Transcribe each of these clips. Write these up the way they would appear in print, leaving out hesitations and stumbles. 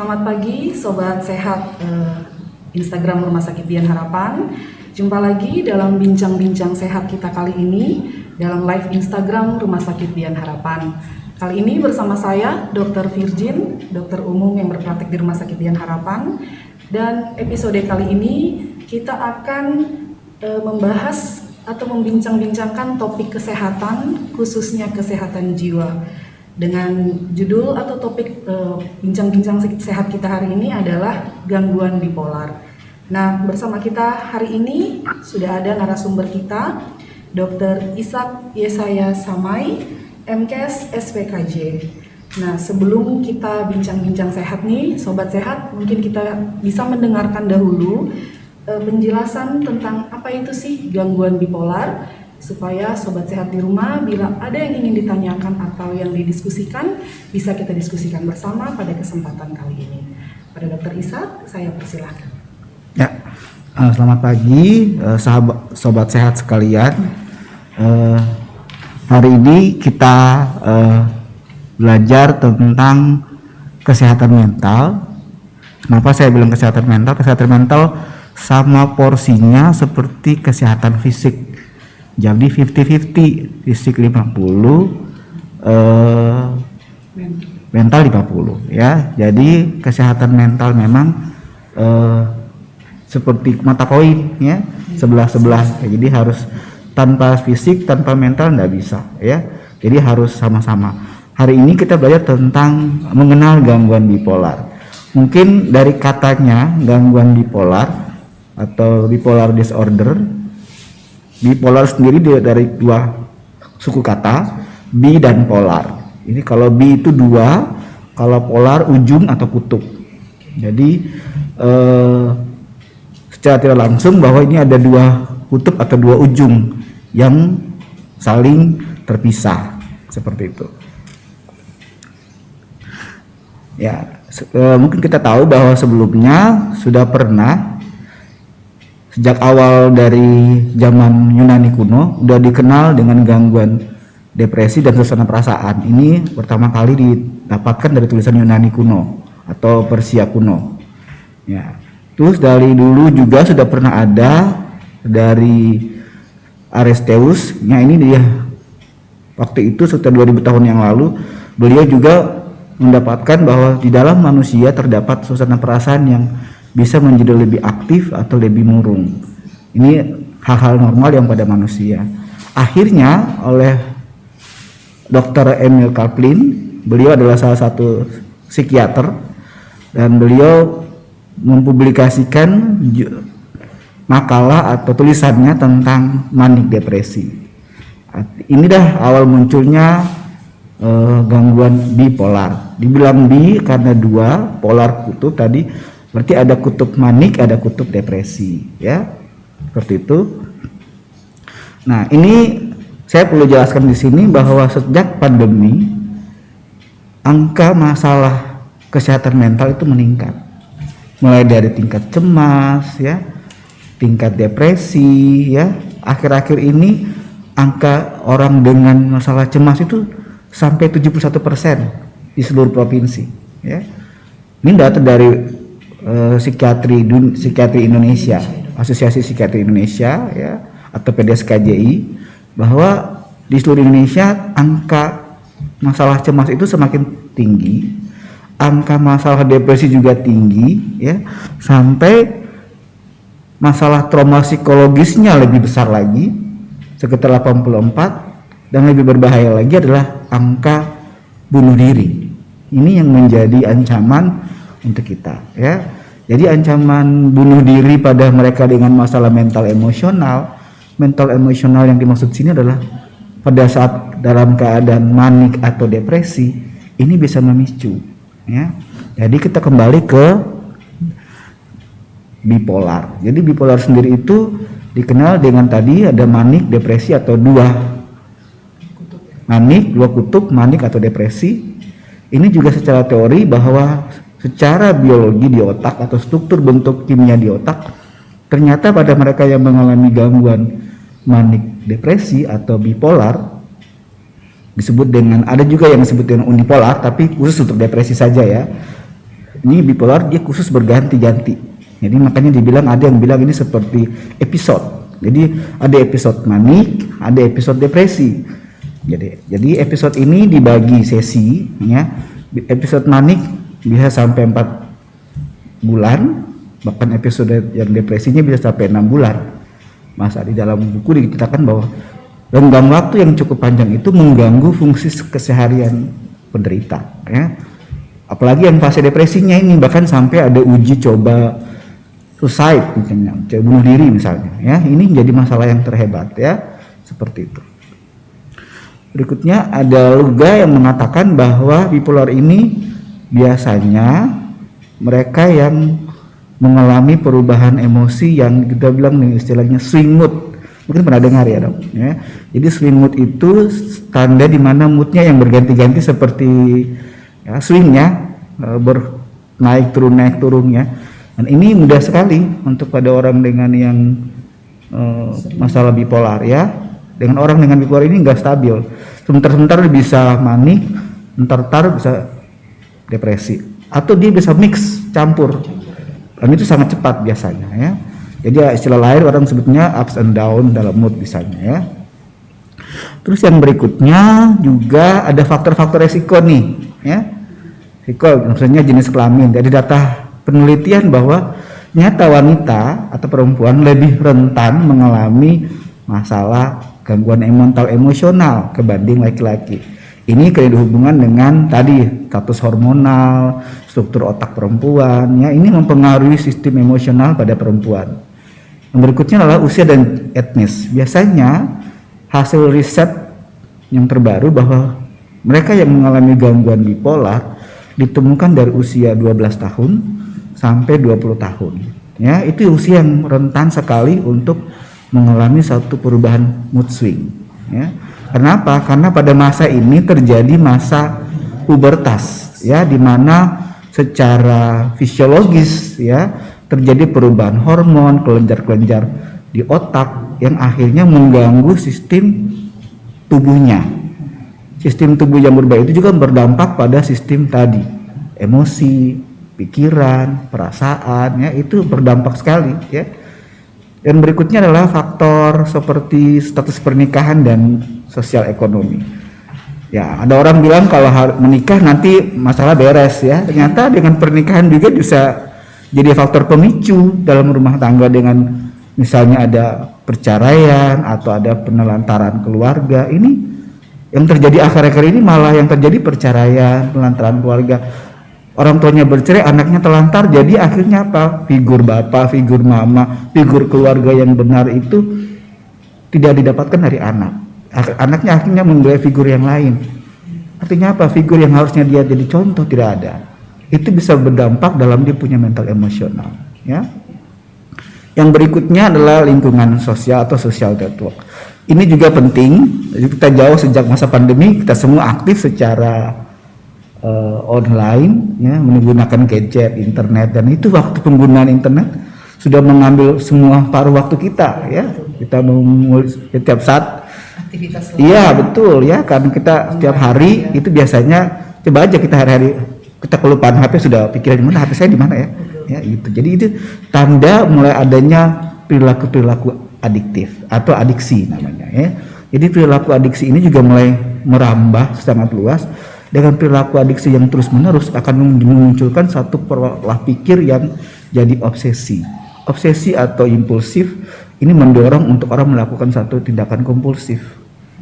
Selamat pagi Sobat Sehat Instagram Rumah Sakit Dian Harapan. Jumpa lagi dalam bincang-bincang sehat kita kali ini dalam live Instagram Rumah Sakit Dian Harapan. Kali ini bersama saya Dr. Virgin, dokter umum yang berpraktik di Rumah Sakit Dian Harapan. Dan episode kali ini kita akan membahas atau membincang-bincangkan topik kesehatan, khususnya kesehatan jiwa. Dengan judul atau topik bincang-bincang sehat kita hari ini adalah gangguan bipolar. Nah, bersama kita hari ini sudah ada narasumber kita, Dr. Ishak Yesaya Samai, MKes SPKJ. Nah, sebelum kita bincang-bincang sehat nih, Sobat Sehat, mungkin kita bisa mendengarkan dahulu penjelasan tentang apa itu sih gangguan bipolar, supaya Sobat Sehat di rumah bila ada yang ingin ditanyakan atau yang didiskusikan, bisa kita diskusikan bersama pada kesempatan kali ini. Pada Dr. Ishak, saya persilahkan. Ya, selamat pagi Sobat Sehat sekalian. Hari ini kita belajar tentang kesehatan mental. Kenapa saya bilang kesehatan mental? Kesehatan mental sama porsinya seperti kesehatan fisik. Jadi 50-50, fisik 50, mental 50 ya. Jadi kesehatan mental memang seperti mata koin ya, sebelah-sebelah. Jadi harus tanpa fisik, tanpa mental nggak bisa ya. Jadi harus sama-sama. Hari ini kita belajar tentang mengenal gangguan bipolar. Mungkin dari katanya gangguan bipolar atau bipolar disorder. Bipolar sendiri dari dua suku kata, bi dan polar. Ini kalau bi itu dua, kalau polar ujung atau kutub. Jadi secara tidak langsung bahwa ini ada dua kutub atau dua ujung yang saling terpisah seperti itu. Ya, mungkin kita tahu bahwa sebelumnya sudah pernah sejak awal dari zaman Yunani kuno udah dikenal dengan gangguan depresi dan suasana perasaan. Ini pertama kali didapatkan dari tulisan Yunani kuno atau Persia kuno. Ya. Terus dari dulu juga sudah pernah ada dari Aristeus. Nah, ini dia waktu itu sekitar 2000 tahun yang lalu beliau juga mendapatkan bahwa di dalam manusia terdapat suasana perasaan yang bisa menjadi lebih aktif atau lebih murung. Ini hal-hal normal yang pada manusia. Akhirnya oleh Dr. Emil Kraepelin, beliau adalah salah satu psikiater dan beliau mempublikasikan makalah atau tulisannya tentang manik depresi. Ini dah awal munculnya gangguan bipolar. Dibilang bi karena dua, polar kutub tadi. Berarti ada kutub manik, ada kutub depresi, ya, seperti itu. Nah, ini saya perlu jelaskan di sini bahwa sejak pandemi, angka masalah kesehatan mental itu meningkat, mulai dari tingkat cemas, ya, tingkat depresi, ya. Akhir-akhir ini angka orang dengan masalah cemas itu sampai 71% di seluruh provinsi, ya. Ini data dari psikiatri Indonesia, Asosiasi Psikiatri Indonesia ya, atau PDSKJI, bahwa di seluruh Indonesia angka masalah cemas itu semakin tinggi, angka masalah depresi juga tinggi ya, sampai masalah trauma psikologisnya lebih besar lagi sekitar 84, dan lebih berbahaya lagi adalah angka bunuh diri. Ini yang menjadi ancaman untuk kita ya. Jadi ancaman bunuh diri pada mereka dengan masalah mental emosional yang dimaksud sini adalah pada saat dalam keadaan manik atau depresi, ini bisa memicu ya. Jadi kita kembali ke bipolar. Jadi bipolar sendiri itu dikenal dengan tadi ada manik, depresi atau dua manik, dua kutub manik atau depresi. Ini juga secara teori bahwa secara biologi di otak atau struktur bentuk kimia di otak, ternyata pada mereka yang mengalami gangguan manik depresi atau bipolar disebut dengan, ada juga yang disebut dengan unipolar tapi khusus untuk depresi saja ya. Ini bipolar dia khusus berganti-ganti. Jadi makanya dibilang, ada yang bilang ini seperti episode. Jadi ada episode manik, ada episode depresi. Jadi episode ini dibagi sesi, ya. Episode manik bisa sampai 4 bulan, bahkan episode yang depresinya bisa sampai 6 bulan. Masa di dalam buku dikatakan bahwa renggang waktu yang cukup panjang itu mengganggu fungsi keseharian penderita, ya. Apalagi yang fase depresinya ini bahkan sampai ada uji coba suicide, misalnya coba bunuh diri misalnya, ya. Ini menjadi masalah yang terhebat, ya, seperti itu. Berikutnya ada juga yang mengatakan bahwa bipolar ini biasanya mereka yang mengalami perubahan emosi yang kita bilang nih istilahnya swing mood. Mungkin pernah dengar ya dok, ya. Jadi swing mood itu tanda di mana moodnya yang berganti-ganti seperti, ya, swingnya naik turun ya. Dan ini mudah sekali untuk pada orang dengan yang masalah bipolar, ya. Dengan orang dengan bipolar ini nggak stabil. Sebentar-sebentar bisa manik, sebentar bisa depresi, atau dia bisa mix campur. Dan itu sangat cepat biasanya, ya. Jadi istilah lain orang sebutnya ups and down dalam mood misalnya, ya. Terus yang berikutnya juga ada faktor-faktor resiko nih, ya. Risiko maksudnya jenis kelamin. Dari data penelitian bahwa nyata wanita atau perempuan lebih rentan mengalami masalah gangguan mental emosional kebanding laki-laki. Ini kaya dihubungan dengan tadi status hormonal, struktur otak perempuan, ya. Ini mempengaruhi sistem emosional pada perempuan. Yang berikutnya adalah usia dan etnis. Biasanya hasil riset yang terbaru bahwa mereka yang mengalami gangguan bipolar ditemukan dari usia 12 tahun sampai 20 tahun. Ya, itu usia yang rentan sekali untuk mengalami satu perubahan mood swing, ya. Kenapa? Karena pada masa ini terjadi masa pubertas, ya, di mana secara fisiologis, ya, terjadi perubahan hormon, kelenjar-kelenjar di otak yang akhirnya mengganggu sistem tubuhnya. Sistem tubuh yang berubah itu juga berdampak pada sistem tadi, emosi, pikiran, perasaan, ya, itu berdampak sekali, ya. Dan berikutnya adalah faktor seperti status pernikahan dan sosial ekonomi. Ya, ada orang bilang kalau menikah nanti masalah beres, ya. Ternyata dengan pernikahan juga bisa jadi faktor pemicu dalam rumah tangga, dengan misalnya ada perceraian atau ada penelantaran keluarga. Ini yang terjadi akhir-akhir ini, malah yang terjadi perceraian, penelantaran keluarga. Orang tuanya bercerai, anaknya telantar, jadi akhirnya apa? Figur bapak, figur mama, figur keluarga yang benar itu tidak didapatkan dari anak. Anaknya akhirnya memilih figur yang lain. Artinya apa? Figur yang harusnya dia jadi contoh tidak ada. Itu bisa berdampak dalam dia punya mental emosional, ya. Yang berikutnya adalah lingkungan sosial atau social network. Ini juga penting. Jadi kita jauh sejak masa pandemi, kita semua aktif secara online, ya, menggunakan gadget, internet, dan itu waktu penggunaan internet sudah mengambil semua paruh waktu kita, ya. Kita setiap saat Aktivitas iya betul, ya, karena kita setiap hari itu biasanya, coba aja kita hari-hari kita kelupaan HP, sudah pikiran di mana HP saya, di mana, ya. Ya itu. Jadi itu tanda mulai adanya perilaku adiktif atau adiksi namanya, ya. Jadi perilaku adiksi ini juga mulai merambah sangat luas. Dengan perilaku adiksi yang terus-menerus akan memunculkan satu pola pikir yang jadi obsesi. Obsesi atau impulsif ini mendorong untuk orang melakukan satu tindakan kompulsif.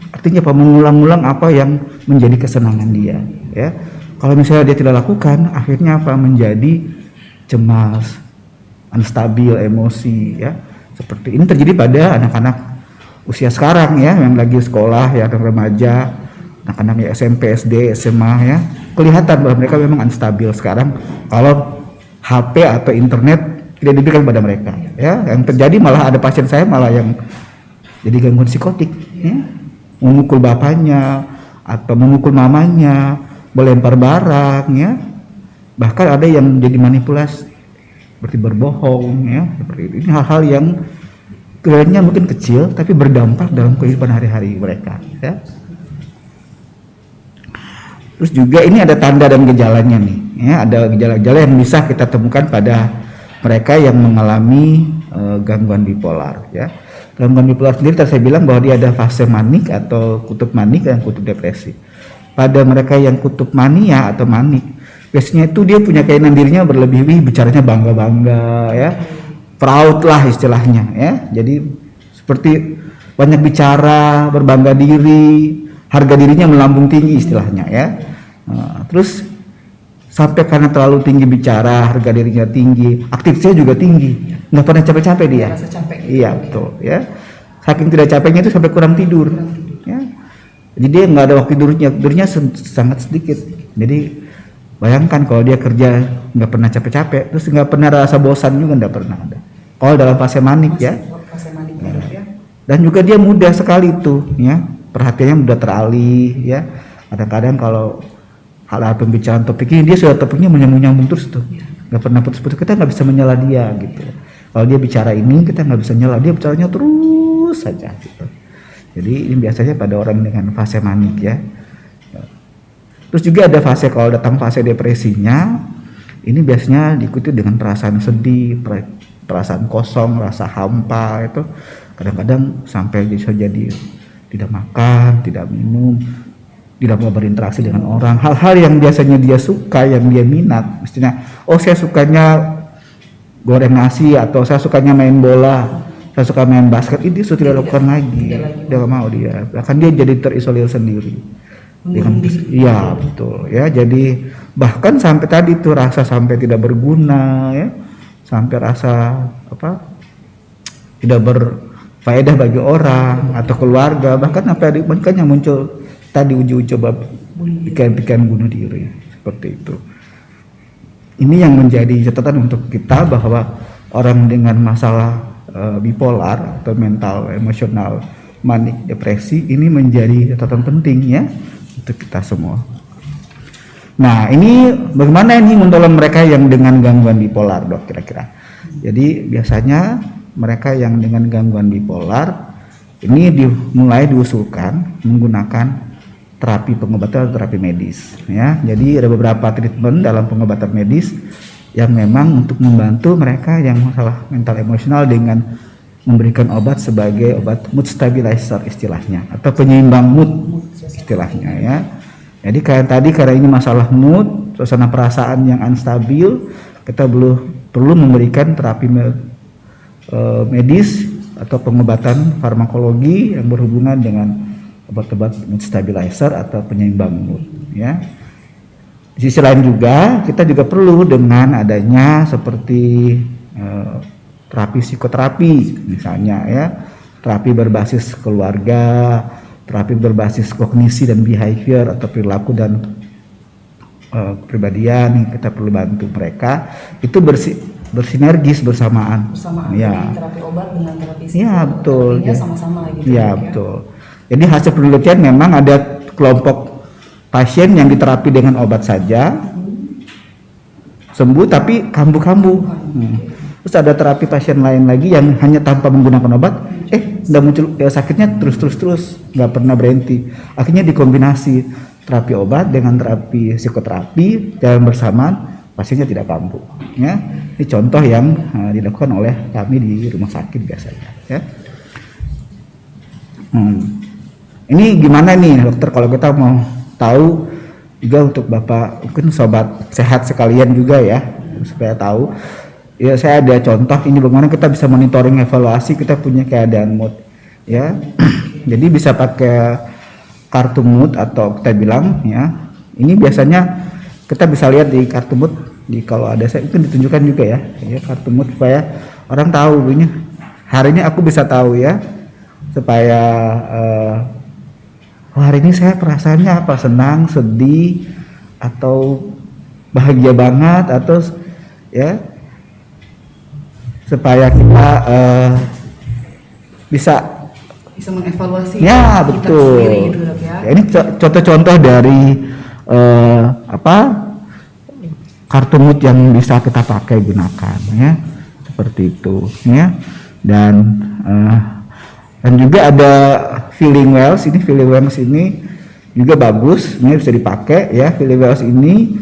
Artinya apa? Mengulang-ulang apa yang menjadi kesenangan dia, ya. Kalau misalnya dia tidak lakukan, akhirnya apa? Menjadi cemas, unstabil emosi, ya. Seperti ini terjadi pada anak-anak usia sekarang, ya, yang lagi sekolah, ya, remaja, anak-anak ya SMP, SD, SMA, ya. Kelihatan bahwa mereka memang unstabil sekarang kalau HP atau internet tidak diberikan pada mereka, ya. Yang terjadi malah ada pasien saya malah yang jadi gangguan psikotik, ya. Memukul bapaknya atau memukul mamanya, melempar barang, ya. Bahkan ada yang jadi manipulasi seperti berbohong, ya, seperti itu. Ini hal-hal yang kelihatannya mungkin kecil tapi berdampak dalam kehidupan hari-hari mereka, ya. Terus juga ini ada tanda dan gejalanya nih, ya, ada gejala-gejala yang bisa kita temukan pada mereka yang mengalami gangguan bipolar, ya. Gangguan bipolar sendiri tadi saya bilang bahwa dia ada fase manik atau kutub manik dan kutub depresi. Pada mereka yang kutub mania atau manik, biasanya itu dia punya keinginan dirinya berlebih-lebih, bicaranya bangga-bangga, ya, proud lah istilahnya, ya. Jadi seperti banyak bicara, berbangga diri, harga dirinya melambung tinggi istilahnya, ya. Terus sampai karena terlalu tinggi bicara, harga dirinya tinggi, aktivitasnya juga tinggi, nggak pernah capek-capek dia. Rasa capek gitu. Iya betul, ya. Saking tidak capeknya itu sampai kurang tidur, ya. Jadi dia nggak ada waktu tidurnya sangat sedikit. Jadi bayangkan kalau dia kerja nggak pernah capek-capek, terus nggak pernah rasa bosan juga, nggak pernah ada. Kalau dalam fase manik, ya. Fase manik ya. Dan juga dia mudah sekali tuh, ya. Perhatiannya mudah teralih, ya. Kadang-kadang kalau hal-hal pembicaraan topiknya, dia sudah topiknya menyambung terus tuh, nggak pernah putus-putus. Kita nggak bisa menyela dia gitu. Kalau dia bicara ini kita nggak bisa nyela dia, bicaranya terus saja gitu. Jadi ini biasanya pada orang dengan fase manik, ya. Terus juga ada fase, kalau datang fase depresinya, ini biasanya diikuti dengan perasaan sedih, perasaan kosong, rasa hampa, itu kadang-kadang sampai bisa jadi tidak makan, tidak minum, tidak mau berinteraksi dengan orang. Hal-hal yang biasanya dia suka, yang dia minat, mestinya, oh saya sukanya goreng nasi, atau saya sukanya main bola, saya suka main basket, ini sudah tidak lakukan lagi. Dia nggak mau dia, bahkan dia jadi terisolir sendiri. Iya betul, ya. Jadi bahkan sampai tadi tuh rasa sampai tidak berguna, ya, sampai rasa tidak berfaedah bagi orang atau keluarga, bahkan apa yang muncul tadi uji-uji coba pikiran bunuh diri seperti itu. Ini yang menjadi catatan untuk kita bahwa orang dengan masalah bipolar atau mental emosional manik depresi ini menjadi catatan penting, ya, untuk kita semua. Nah, ini bagaimana ini menolong mereka yang dengan gangguan bipolar, Dok, kira-kira? Jadi biasanya mereka yang dengan gangguan bipolar ini mulai diusulkan menggunakan terapi pengobatan atau terapi medis, ya. Jadi ada beberapa treatment dalam pengobatan medis yang memang untuk membantu mereka yang masalah mental emosional dengan memberikan obat sebagai obat mood stabilizer istilahnya, atau penyeimbang mood istilahnya, ya. Jadi kayak tadi, karena ini masalah mood, suasana perasaan yang unstabil, kita perlu memberikan terapi medis atau pengobatan farmakologi yang berhubungan dengan obat-obat mood stabilizer atau penyeimbang mood, ya. Di sisi lain juga kita juga perlu dengan adanya seperti terapi psikoterapi misalnya, ya, terapi berbasis keluarga, terapi berbasis kognisi dan behavior atau perilaku dan kepribadian. Kita perlu bantu mereka itu bersinergis bersamaan. Ya. Terapi obat dengan terapi ya betul, ya. Sama-sama gitu. Ya betul. Jadi hasil penelitian memang ada kelompok pasien yang diterapi dengan obat saja sembuh tapi kambuh-kambuh. Terus ada terapi pasien lain lagi yang hanya tanpa menggunakan obat, udah muncul sakitnya terus nggak pernah berhenti. Akhirnya dikombinasi terapi obat dengan terapi psikoterapi dan bersamaan pasiennya tidak kambuh. Ya, ini contoh yang dilakukan oleh kami di rumah sakit biasanya. Ya. Ini gimana nih dokter kalau kita mau tahu juga untuk Bapak mungkin sobat sehat sekalian juga, ya, supaya tahu. Ya, saya ada contoh ini bagaimana kita bisa monitoring evaluasi kita punya keadaan mood, ya. Jadi bisa pakai kartu mood atau kita bilang, ya, ini biasanya kita bisa lihat di kartu mood, kalau ada saya mungkin ditunjukkan juga, ya, kartu mood supaya orang tahu ini hari ini aku bisa tahu, ya, supaya hari ini saya perasaannya apa, senang, sedih, atau bahagia banget, atau, ya, supaya kita bisa mengevaluasi ya, kita betul. Sendiri gitu, Dok, ya. Ya, ini contoh-contoh dari kartu mood yang bisa kita pakai gunakan, ya, seperti itu, ya. Dan juga ada feeling wells ini juga bagus, ini bisa dipakai ya. Filipios ini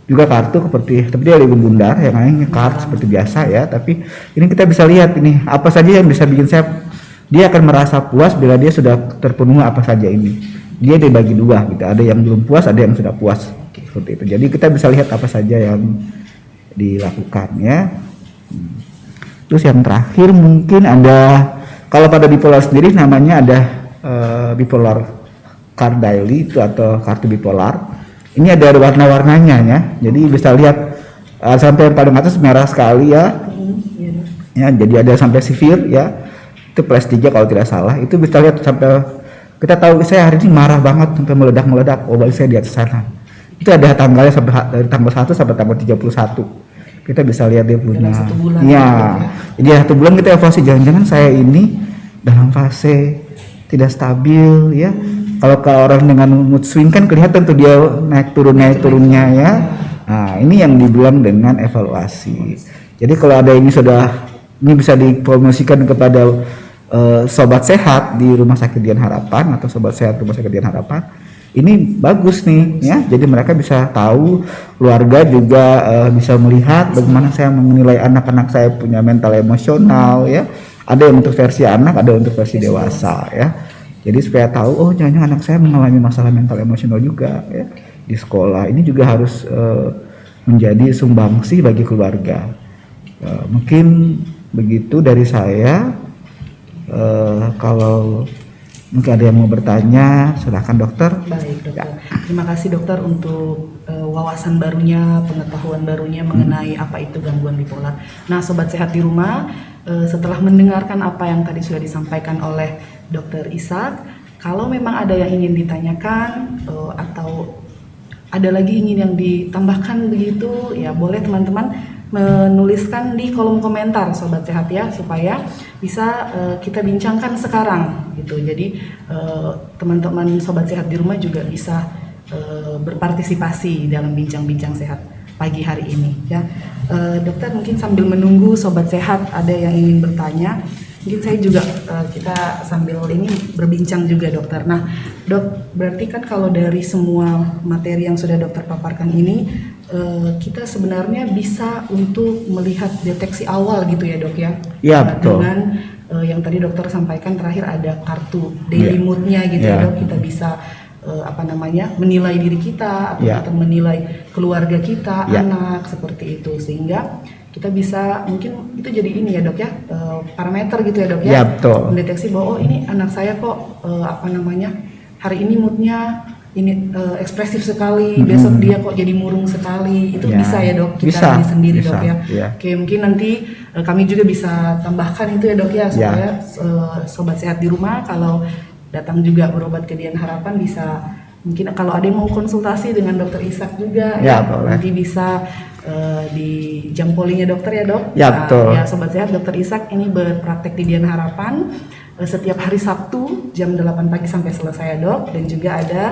juga kartu seperti, tapi dia lebih bundar, yang lainnya kartu seperti biasa ya. Tapi ini kita bisa lihat ini apa saja yang bisa bikin saya, dia akan merasa puas bila dia sudah terpenuhi apa saja ini. Dia dibagi dua gitu, ada yang belum puas, ada yang sudah puas seperti itu. Jadi kita bisa lihat apa saja yang dilakukan ya. Terus yang terakhir mungkin ada, kalau pada bipolar sendiri namanya ada bipolar card daily itu atau kartu bipolar. Ini ada warna-warnanya ya, jadi bisa lihat sampai yang paling atas merah sekali ya. Ya, jadi ada sampai severe ya, itu plus 3 kalau tidak salah. Itu bisa lihat sampai kita tahu saya hari ini marah banget sampai meledak-meledak. Oh, balik saya di atas sana. Itu ada tanggalnya sampai dari tanggal 1 sampai tanggal 31. Kita bisa lihat dia punya. Ya, jadi 1 bulan kita evaluasi, jangan-jangan saya ini dalam fase tidak stabil ya. Kalau orang dengan mood swing kan kelihatan tuh dia naik turunnya ya. Nah, ini yang dibilang dengan evaluasi. Jadi kalau ada ini bisa dipromosikan kepada sobat sehat di Rumah Sakit Dian Harapan atau sobat sehat Rumah Sakit Dian Harapan. Ini bagus nih ya. Jadi mereka bisa tahu, keluarga juga bisa melihat bagaimana saya menilai anak-anak saya punya mental emosional ya. Ada yang untuk versi anak, ada untuk versi dewasa ya. Jadi supaya tahu, oh jangan-jangan anak saya mengalami masalah mental emosional juga ya di sekolah. Ini juga harus menjadi sumbangsi bagi keluarga. Mungkin begitu dari saya. Kalau mungkin ada yang mau bertanya, silakan dokter. Baik dokter. Ya. Terima kasih dokter untuk wawasan barunya, pengetahuan barunya mengenai apa itu gangguan bipolar. Nah, sobat sehat di rumah, setelah mendengarkan apa yang tadi sudah disampaikan oleh Dokter Ishak, kalau memang ada yang ingin ditanyakan atau ada lagi ingin yang ditambahkan begitu, ya boleh teman-teman menuliskan di kolom komentar sobat sehat ya, supaya bisa kita bincangkan sekarang gitu. Jadi teman-teman sobat sehat di rumah juga bisa berpartisipasi dalam bincang-bincang sehat pagi hari ini ya. Dokter, mungkin sambil menunggu sobat sehat ada yang ingin bertanya, mungkin saya juga kita sambil ini berbincang juga dokter. Nah dok, berarti kan kalau dari semua materi yang sudah dokter paparkan ini, kita sebenarnya bisa untuk melihat deteksi awal gitu ya dok ya? Iya betul. Dengan yang tadi dokter sampaikan terakhir ada kartu daily moodnya gitu ya dok, kita bisa menilai diri kita atau kita menilai keluarga kita, anak seperti itu, sehingga kita bisa mungkin itu jadi ini ya dok ya, parameter gitu ya dok ya, betul. Mendeteksi bahwa oh ini anak saya kok hari ini moodnya ini ekspresif sekali, besok dia kok jadi murung sekali, itu bisa ya dok, kita sendiri dok ya. Oke, mungkin nanti kami juga bisa tambahkan itu ya dok ya, supaya sobat sehat di rumah kalau datang juga berobat ke Dian Harapan bisa, mungkin kalau ada yang mau konsultasi dengan dokter Ishak juga nanti bisa di jam polinya dokter ya dok. Betul. Ya sobat sehat, dokter Ishak ini berpraktek di Dian Harapan setiap hari Sabtu jam 8 pagi sampai selesai ya dok, dan juga ada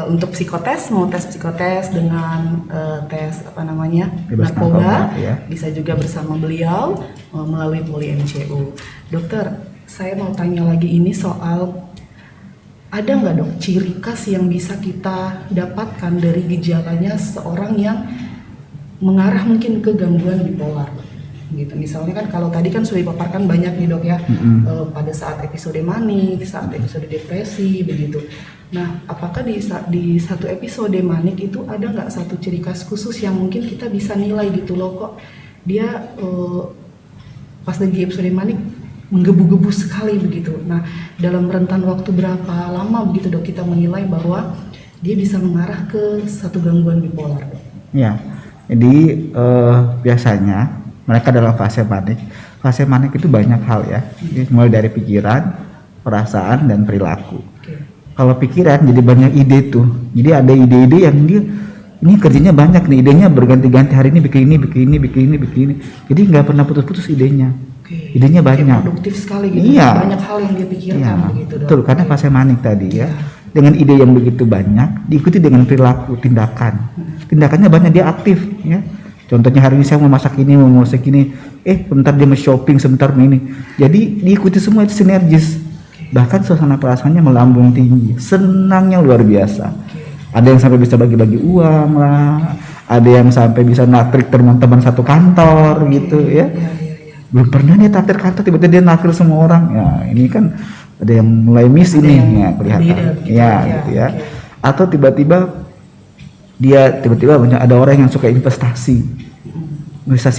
untuk psikotes, mau tes psikotes dengan tes narkoba, bisa juga bersama beliau melalui poli MCU. Dokter, saya mau tanya lagi ini soal, ada nggak dok ciri khas yang bisa kita dapatkan dari gejalanya seorang yang mengarah mungkin ke gangguan bipolar gitu? Misalnya kan kalau tadi kan sudah dipaparkan banyak nih dok ya, pada saat episode manik, saat episode depresi begitu. Nah, apakah di satu episode manik itu ada nggak satu ciri khas khusus yang mungkin kita bisa nilai gitu loh, kok dia pas lagi episode manik menggebu-gebu sekali begitu. Nah, dalam rentan waktu berapa lama begitu dok kita menilai bahwa dia bisa mengarah ke satu gangguan bipolar dok? Ya, jadi biasanya mereka dalam fase manik. Fase manik itu banyak hal ya, mulai dari pikiran, perasaan, dan perilaku. Kalau pikiran jadi banyak ide tuh, jadi ada ide-ide yang dia ini kerjanya banyak nih, idenya berganti-ganti, hari ini bikin ini, jadi nggak pernah putus-putus idenya. Idenya banyak. Produktif sekali gitu. Banyak hal yang dia pikirkan begitu dok. Betul, karena fase manik tadi ya. Dengan ide yang begitu banyak diikuti dengan perilaku, tindakan. Tindakannya banyak, dia aktif ya. Contohnya hari ini saya mau masak ini, mau masak ini, bentar dia mau shopping, sebentar ini. Jadi diikuti semua, itu sinergis. bahkan suasana perasaannya melambung tinggi, senangnya luar biasa. Ada yang sampai bisa bagi-bagi uang lah, ada yang sampai bisa naktir teman-teman satu kantor gitu ya. Belum pernah nih naktir kantor, tiba-tiba dia naktir semua orang. Ya ini kan ada yang mulai miss Ada ini yang ya kelihatan. beda gitu Ya gitu ya. Atau tiba-tiba ada orang yang suka investasi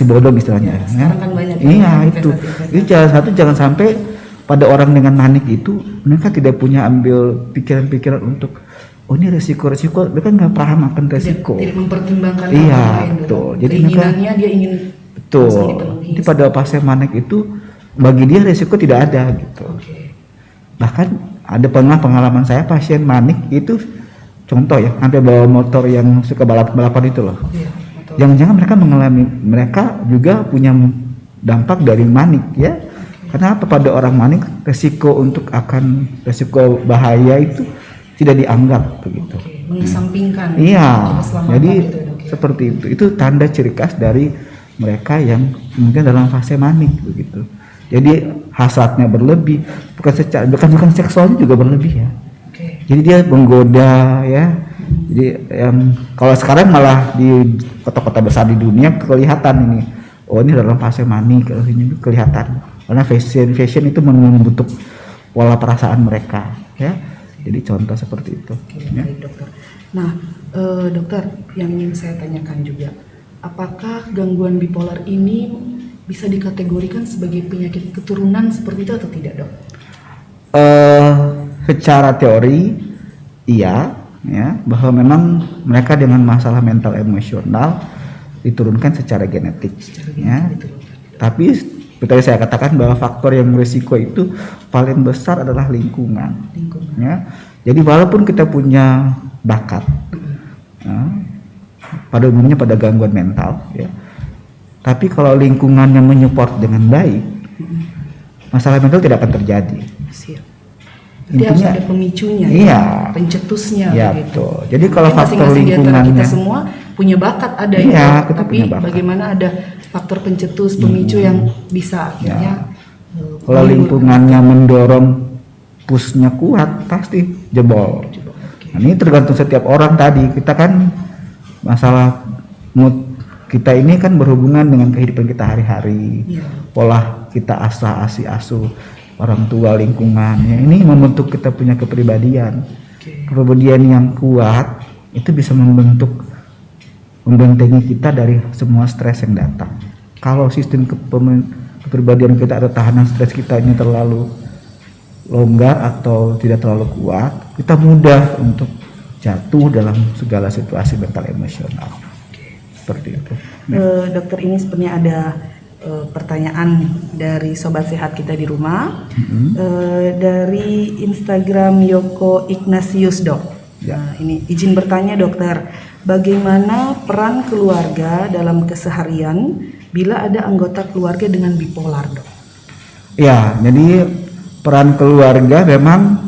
bodong istilahnya. Sekarang kan banyak Iya itu. investasi-investasi. Jadi jangan sampai pada orang dengan manik itu mereka tidak punya ambil pikiran-pikiran untuk ini resiko, mereka nggak paham akan resiko. Tidak mempertimbangkan Iya, hal lain, betul. Jadi keinginannya dia ingin langsung Betul. dipenuhi. Jadi pada pasien manik itu bagi dia resiko tidak ada gitu. Oke. Bahkan ada pengalaman saya pasien manik itu contoh ya, sampai bawa motor yang suka balapan itu loh. Iya, betul. Jangan-jangan mereka juga punya dampak dari manik ya. Karena apa, pada orang manik resiko bahaya itu tidak dianggap begitu. Oke, mengesampingkan Iya, keselamatan jadi itu, Dok, ya. seperti itu. Itu tanda ciri khas dari mereka yang mungkin dalam fase manik begitu. Jadi hasratnya berlebih, bukan seksualnya juga berlebih ya. Oke. Jadi dia menggoda ya. Jadi kalau sekarang malah di kota-kota besar di dunia kelihatan ini. Oh ini dalam fase manik, kalau ini kelihatan. Karena fashion itu membentuk pola perasaan mereka ya. Jadi contoh seperti itu. Oke, Ya. baik, dokter. Nah, dokter, yang ingin saya tanyakan juga, apakah gangguan bipolar ini bisa dikategorikan sebagai penyakit keturunan seperti itu atau tidak, Dok? Secara teori iya, ya, bahwa memang mereka dengan masalah mental emosional diturunkan secara genetik. Ya. Gitu, dokter. Tapi seperti saya katakan bahwa faktor yang berisiko itu paling besar adalah lingkungan. Ya. Jadi walaupun kita punya bakat, ya, pada umumnya pada gangguan mental, ya, tapi kalau lingkungannya menyupport dengan baik, masalah mental tidak akan terjadi. Siap. Jadi harus ada pemicunya, iya, pencetusnya, ya, begitu. betul. Jadi kalau Mungkin faktor masing-masing di antara lingkungannya, kita semua punya bakat ada Iya, ya, kita tapi punya bakat. bagaimana ada faktor pencetus, pemicu yang bisa akhirnya kalau menimbulkan- lingkungannya mendorong pushnya kuat, pasti jebol. Nah, ini tergantung setiap orang tadi. Kita kan masalah mood kita ini kan berhubungan dengan kehidupan kita hari-hari. Iya. Pola kita asuh orang tua, lingkungan. Ya, ini membentuk kita punya kepribadian. Oke. Kepribadian yang kuat itu bisa membentengi kita dari semua stres yang datang. Kalau sistem kepribadian kita atau tahanan stres kita ini terlalu longgar atau tidak terlalu kuat, kita mudah untuk jatuh dalam segala situasi mental emosional. Seperti itu. Dokter, ini sebenarnya ada pertanyaan dari sobat sehat kita di rumah, dari Instagram Yoko Ignatius, Dok. Ya. Nah, ini izin bertanya, dokter, bagaimana peran keluarga dalam keseharian bila ada anggota keluarga dengan bipolar, Dok? Ya, jadi peran keluarga memang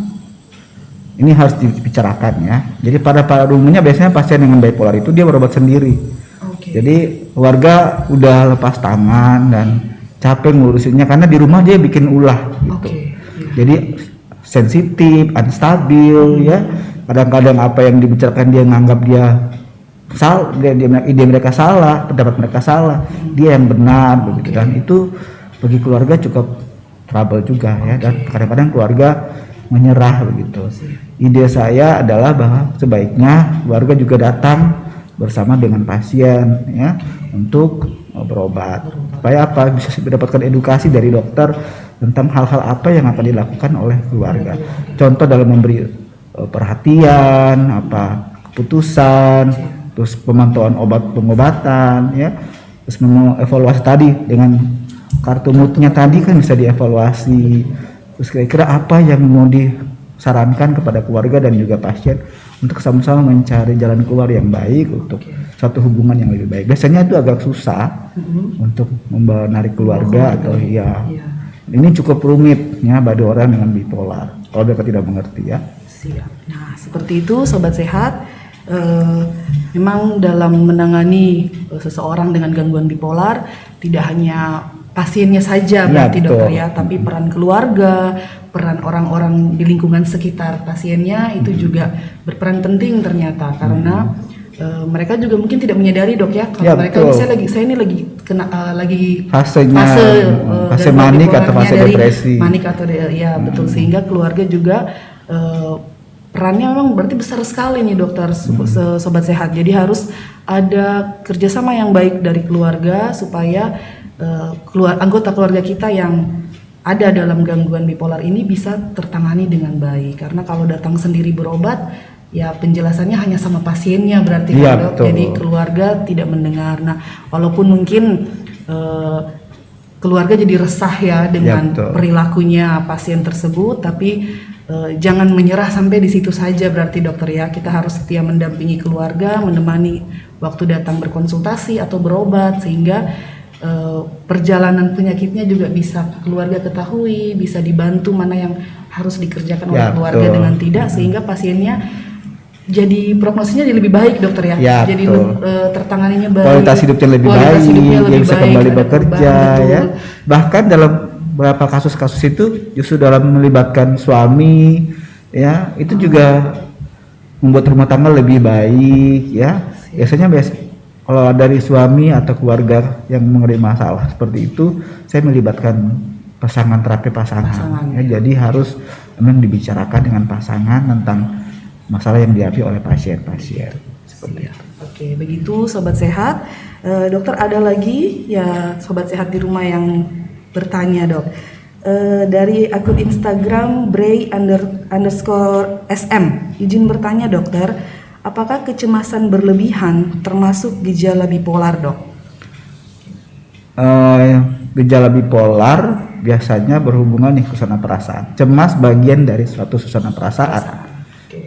ini harus dibicarakan ya. Jadi pada umumnya biasanya pasien dengan bipolar itu dia berobat sendiri. Oke. Jadi keluarga udah lepas tangan dan capek ngurusinnya karena di rumah dia bikin ulah gitu. Oke, ya. Jadi sensitif, unstabil ya. Kadang-kadang apa yang dibicarakan dia nganggap dia ide mereka salah, pendapat mereka salah, dia yang benar begitu. Dan itu bagi keluarga cukup trouble juga ya, dan kadang-kadang keluarga menyerah begitu. Ide saya adalah bahwa sebaiknya keluarga juga datang bersama dengan pasien ya untuk berobat. Supaya apa? Bisa mendapatkan edukasi dari dokter tentang hal-hal apa yang akan dilakukan oleh keluarga. Contoh dalam memberi perhatian, keputusan, terus pemantauan pengobatan ya, terus mengevaluasi tadi dengan kartu moodnya tadi kan bisa dievaluasi. Terus kira-kira apa yang mau disarankan kepada keluarga dan juga pasien untuk sama-sama mencari jalan keluar yang baik untuk satu hubungan yang lebih baik. Biasanya itu agak susah untuk menarik keluarga atau ya. Ini cukup rumit ya bagi orang dengan bipolar kalau mereka tidak mengerti ya. Siap. Nah, seperti itu sobat sehat. Memang dalam menangani seseorang dengan gangguan bipolar tidak hanya pasiennya saja berarti betul. dokter ya, tapi peran keluarga, peran orang-orang di lingkungan sekitar pasiennya itu juga berperan penting ternyata, karena mereka juga mungkin tidak menyadari dok ya kalau mereka betul. misalnya saya ini lagi kena lagi Fasenya, fase gangguan manik atau bipolarnya fase dari depresi. manik atau ya betul, sehingga keluarga juga perannya memang berarti besar sekali nih dokter, sobat sehat. Jadi harus ada kerjasama yang baik dari keluarga supaya anggota keluarga kita yang ada dalam gangguan bipolar ini bisa tertangani dengan baik. Karena kalau datang sendiri berobat, ya penjelasannya hanya sama pasiennya berarti Iya, kan dok. betul. Jadi keluarga tidak mendengar. Nah, walaupun mungkin keluarga jadi resah ya dengan betul. perilakunya pasien tersebut, tapi jangan menyerah sampai di situ saja berarti dokter ya. Kita harus setia mendampingi keluarga, menemani waktu datang berkonsultasi atau berobat, sehingga perjalanan penyakitnya juga bisa keluarga ketahui, bisa dibantu mana yang harus dikerjakan oleh keluarga betul. dengan tidak, sehingga pasiennya jadi prognosisnya jadi lebih baik dokter ya, jadi tertanganinya baik, kualitas hidupnya lebih baik, dia bisa kembali bekerja ya. Bahkan dalam beberapa kasus-kasus itu justru dalam melibatkan suami ya, itu juga membuat rumah tangga lebih baik ya. Biasanya kalau dari suami atau keluarga yang mengalami masalah seperti itu, saya melibatkan terapi pasangan. Ya, jadi harus memang dibicarakan dengan pasangan tentang masalah yang dihadapi oleh pasien-pasien seperti itu. Oke, begitu sobat sehat. Dokter, ada lagi ya sobat sehat di rumah yang bertanya dok. Dari akun Instagram Bray_SM izin bertanya dokter, apakah kecemasan berlebihan termasuk gejala bipolar dok? Gejala bipolar biasanya berhubungan dengan suasana perasaan. Cemas bagian dari suatu suasana perasaan.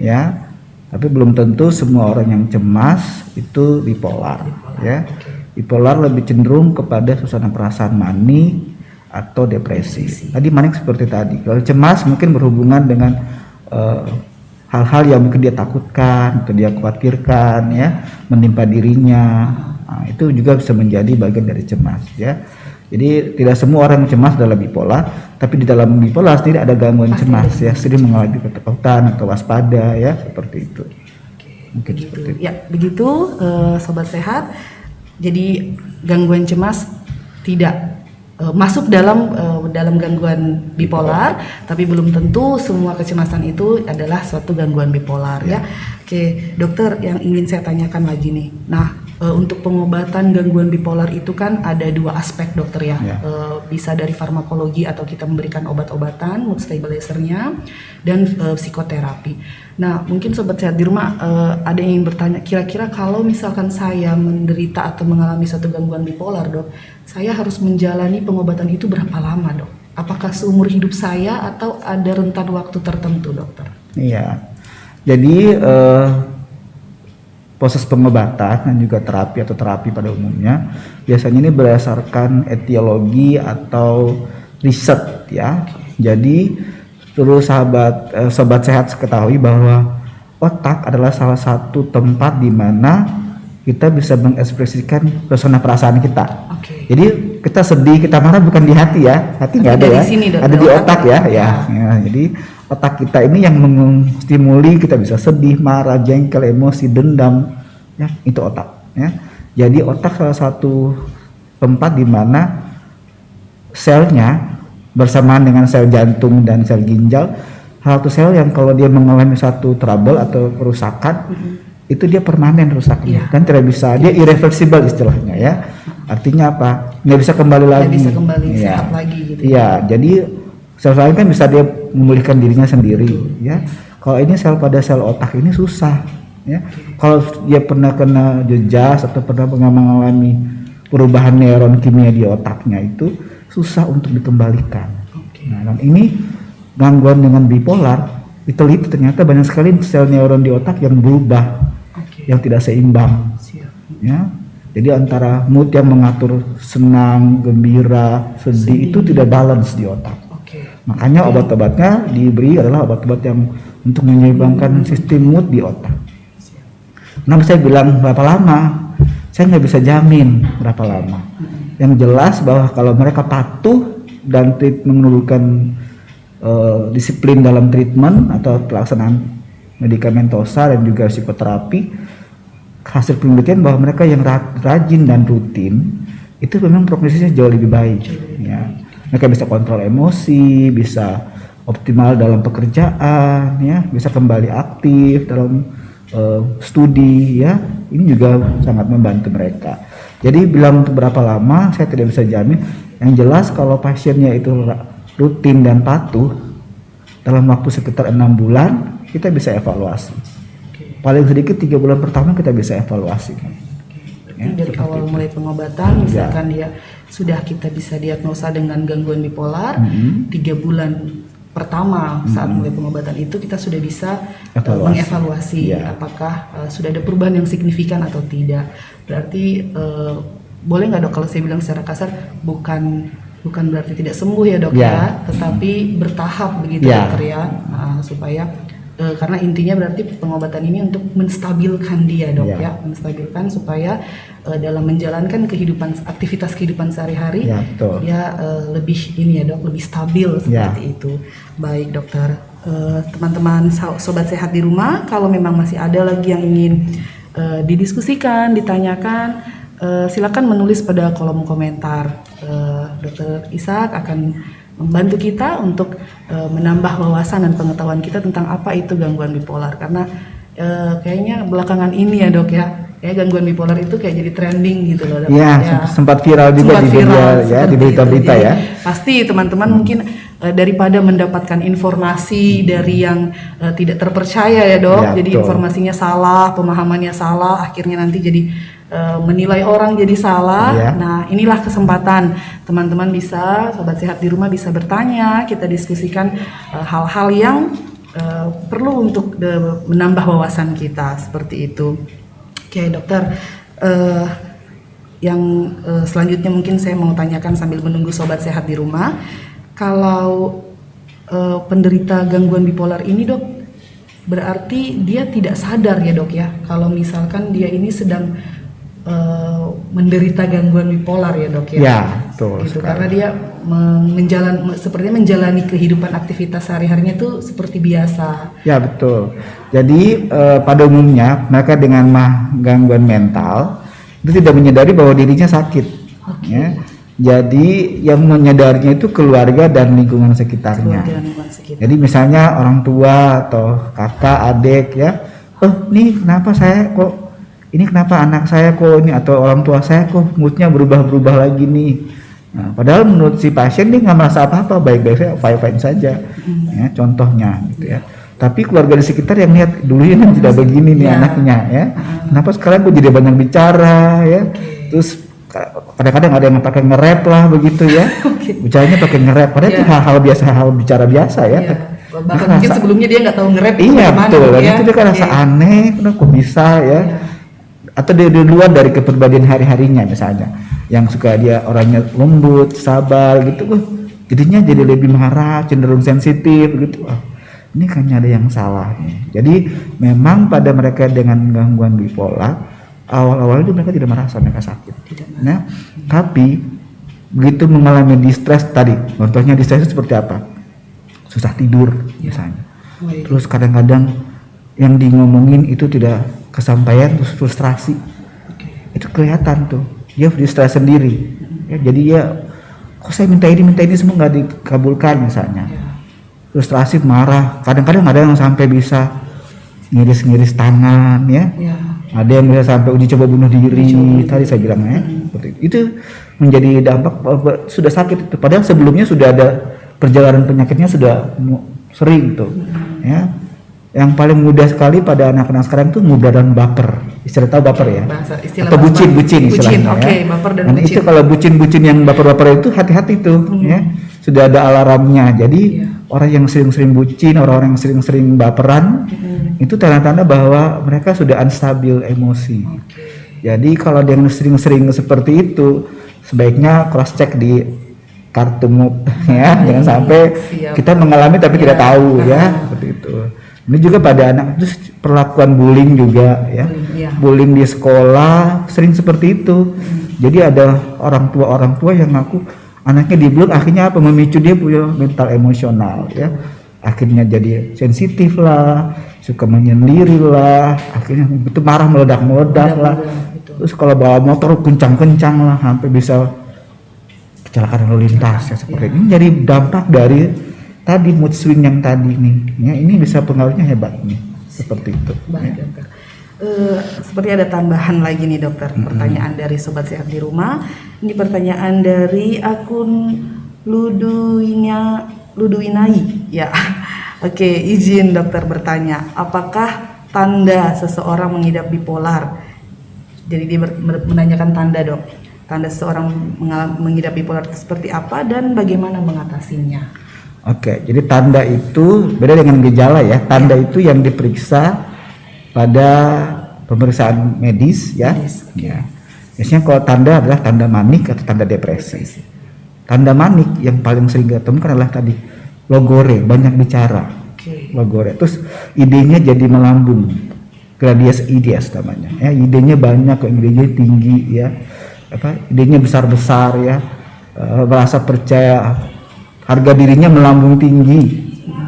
Ya, tapi belum tentu semua orang yang cemas itu bipolar. Ya, bipolar lebih cenderung kepada suasana perasaan manik atau depresi. Tadi manik seperti tadi. Kalau cemas mungkin berhubungan dengan hal-hal yang mungkin dia takutkan atau dia khawatirkan ya, menimpa dirinya. Nah, itu juga bisa menjadi bagian dari cemas ya. Jadi tidak semua orang yang cemas adalah bipolar, tapi di dalam bipolar sendiri ada gangguan cemas ya, sering mengalami ketakutan atau waspada ya, seperti itu. Mungkin seperti itu. Ya, begitu sobat sehat. Jadi gangguan cemas tidak masuk dalam gangguan bipolar, tapi belum tentu semua kecemasan itu adalah suatu gangguan bipolar ya. Oke, dokter, yang ingin saya tanyakan lagi nih. Nah, untuk pengobatan gangguan bipolar itu kan ada dua aspek dokter ya. Bisa dari farmakologi atau kita memberikan obat-obatan, mood stabilizer-nya, dan psikoterapi. Nah, mungkin sobat sehat di rumah ada yang ingin bertanya, kira-kira kalau misalkan saya menderita atau mengalami suatu gangguan bipolar dok, saya harus menjalani pengobatan itu berapa lama dok? Apakah seumur hidup saya atau ada rentan waktu tertentu dokter? Iya, jadi proses pengobatan dan juga terapi atau terapi pada umumnya biasanya ini berdasarkan etiologi atau riset ya. Jadi perlu sobat sehat ketahui bahwa otak adalah salah satu tempat di mana kita bisa mengekspresikan suasana perasaan kita. Jadi kita sedih, kita marah bukan di hati ya, hati nggak ada ya, ada di otak ya. Jadi otak kita ini yang menstimuli kita bisa sedih, marah, jengkel, emosi, dendam, ya itu otak. Ya. Jadi otak salah satu tempat di mana selnya bersamaan dengan sel jantung dan sel ginjal, salah satu sel yang kalau dia mengalami satu trouble atau kerusakan, itu dia permanen rusaknya, dan tidak bisa, dia irreversible istilahnya ya. Artinya apa? Nggak bisa kembali lagi. Nggak bisa kembali sehat lagi gitu. Iya, jadi sel-sel kan bisa dia memulihkan dirinya sendiri ya. Kalau ini sel pada sel otak ini susah ya. Kalau dia pernah kena jejas atau pernah mengalami perubahan neuron kimia di otaknya, itu susah untuk dikembalikan. Nah, dan ini gangguan dengan bipolar, diteliti ternyata banyak sekali sel neuron di otak yang berubah, yang tidak seimbang. Ya. Jadi antara mood yang mengatur senang, gembira, sedih itu tidak balance di otak. Makanya obat-obatnya diberi adalah obat-obat yang untuk menyeimbangkan sistem mood di otak. Kenapa saya bilang berapa lama? Saya nggak bisa jamin berapa lama. Yang jelas bahwa kalau mereka patuh dan menurunkan disiplin dalam treatment atau pelaksanaan medikamentosa dan juga psikoterapi, hasil penelitian bahwa mereka yang rajin dan rutin itu memang prognosisnya jauh lebih baik. Ya. Mereka bisa kontrol emosi, bisa optimal dalam pekerjaan, ya, bisa kembali aktif dalam studi, ya. Ini juga sangat membantu mereka. Jadi bilang untuk berapa lama saya tidak bisa jamin. Yang jelas kalau pasiennya itu rutin dan patuh dalam waktu sekitar 6 bulan kita bisa evaluasi. Paling sedikit 3 bulan pertama kita bisa evaluasi. Ya, dari awal mulai pengobatan, misalkan dia sudah kita bisa diagnosa dengan gangguan bipolar, 3 bulan pertama saat mulai pengobatan itu kita sudah bisa mengevaluasi apakah sudah ada perubahan yang signifikan atau tidak. Berarti boleh nggak dok kalau saya bilang secara kasar, bukan berarti tidak sembuh ya dok ya, tetapi bertahap begitu dokter ya, supaya karena intinya berarti pengobatan ini untuk menstabilkan dia dok ya, menstabilkan supaya dalam menjalankan aktivitas kehidupan sehari-hari lebih ini ya dok, lebih stabil seperti itu. Baik dokter, teman-teman sobat sehat di rumah, kalau memang masih ada lagi yang ingin didiskusikan, ditanyakan, silakan menulis pada kolom komentar. Dokter Ishak akan membantu kita untuk menambah wawasan dan pengetahuan kita tentang apa itu gangguan bipolar, karena kayaknya belakangan ini ya dok ya, gangguan bipolar itu kayak jadi trending gitu loh dok. Sempat viral juga di berita-berita ya. Pasti teman-teman mungkin daripada mendapatkan informasi dari yang tidak terpercaya ya dok, jadi informasinya salah, pemahamannya salah, akhirnya nanti jadi menilai orang jadi salah. Nah, inilah kesempatan teman-teman bisa, sobat sehat di rumah bisa bertanya, kita diskusikan hal-hal yang perlu untuk menambah wawasan kita seperti itu. Oke dokter, yang selanjutnya mungkin saya mau tanyakan sambil menunggu sobat sehat di rumah, kalau penderita gangguan bipolar ini dok, berarti dia tidak sadar ya dok ya, kalau misalkan dia ini sedang menderita gangguan bipolar ya dok ya. Ya betul. Gitu, karena dia sepertinya menjalani kehidupan aktivitas sehari-harinya itu seperti biasa. Ya betul. Jadi pada umumnya mereka dengan gangguan mental itu tidak menyadari bahwa dirinya sakit. Ya. Jadi yang menyadarinya itu keluarga dan lingkungan sekitarnya. Jadi misalnya orang tua atau kakak, adik ya, nih kenapa saya kok ini kenapa anak saya kok ini, atau orang tua saya kok moodnya berubah-berubah lagi nih. Nah, padahal menurut si pasien dia nggak merasa apa-apa, baik-baik saja, fine-fine saja. Ya, contohnya gitu ya. Tapi keluarga di sekitar yang lihat dulu ini tidak begini nih anaknya ya. Kenapa sekarang kok jadi banyak bicara ya? Terus kadang-kadang ada yang pakai nge-rap lah begitu ya. Bicaranya pakai nge-rap, padahal itu hal-hal biasa, hal bicara biasa ya. Bahkan mungkin sebelumnya dia nggak tahu nge-rap. Iya betul, dan itu dia kan rasa aneh, kok bisa ya. Atau di luar dari kepribadian hari-harinya misalnya, yang suka dia orangnya lembut, sabar gitu, jadinya jadi lebih marah, cenderung sensitif gitu. Ini kayaknya ada yang salah nih. Jadi memang pada mereka dengan gangguan bipolar awal-awal itu mereka tidak merasa mereka sakit. Nah, tapi begitu mengalami distress tadi, contohnya distress itu seperti apa? Susah tidur misalnya. Terus kadang-kadang yang di ngomongin itu tidak kesampaian, terus frustrasi. Itu kelihatan tuh, dia frustasi sendiri. Ya, jadi ya, kok saya minta ini semua nggak dikabulkan misalnya. Frustrasi, marah. Kadang-kadang ada yang sampai bisa ngiris-ngiris tangan ya. Ada yang bisa sampai uji coba bunuh diri. Tadi saya bilang ya, itu menjadi dampak sudah sakit itu. Padahal sebelumnya sudah ada perjalanan penyakitnya sudah sering tuh. Ya. Yang paling mudah sekali pada anak-anak sekarang tuh mudah dan baper. Istilah tahu baper ya? Atau bucin istilahnya ya. Baper dan bucin. Itu kalau bucin yang baper-baper itu hati-hati tuh ya. Sudah ada alarmnya. Jadi orang yang sering-sering bucin, orang-orang yang sering-sering baperan itu tanda-tanda bahwa mereka sudah unstabil emosi. Jadi kalau dia sering-sering seperti itu, sebaiknya cross check di kartu mood ya. Jangan sampai kita mengalami tapi tidak tahu ya, seperti itu. Ini juga pada anak, terus perlakuan bullying juga ya. Bullying di sekolah sering seperti itu. Jadi ada orang tua yang ngaku anaknya di blok, akhirnya apa, memicu dia punya mental emosional ya, akhirnya jadi sensitif lah, suka menyendiri lah, akhirnya itu marah meledak lah. Terus kalau bawa motor kencang-kencang lah sampai bisa kecelakaan lalu lintas ya, seperti ini. Jadi dampak dari tadi mood swing yang tadi nih ya, ini bisa pengaruhnya hebat nih, seperti itu. Baik, dokter. Seperti ada tambahan lagi nih dokter, pertanyaan dari sobat sehat di rumah. Ini pertanyaan dari akun Luduinai ya. Oke, izin dokter bertanya, apakah tanda seseorang mengidap bipolar? Jadi dia menanyakan tanda, dok. Tanda seseorang mengidap bipolar itu seperti apa dan bagaimana mengatasinya? Oke, jadi tanda itu beda dengan gejala ya. Tanda itu yang diperiksa pada pemeriksaan medis ya. Ya. Biasanya kalau tanda adalah tanda manik atau tanda depresi. Tanda manik yang paling sering ditemukan adalah tadi logore, banyak bicara. Logore. Terus idenya jadi melambung. Gladius ideas namanya. Ya, idenya banyak, idenya tinggi ya. Idenya besar-besar ya. Merasa percaya, harga dirinya melambung tinggi.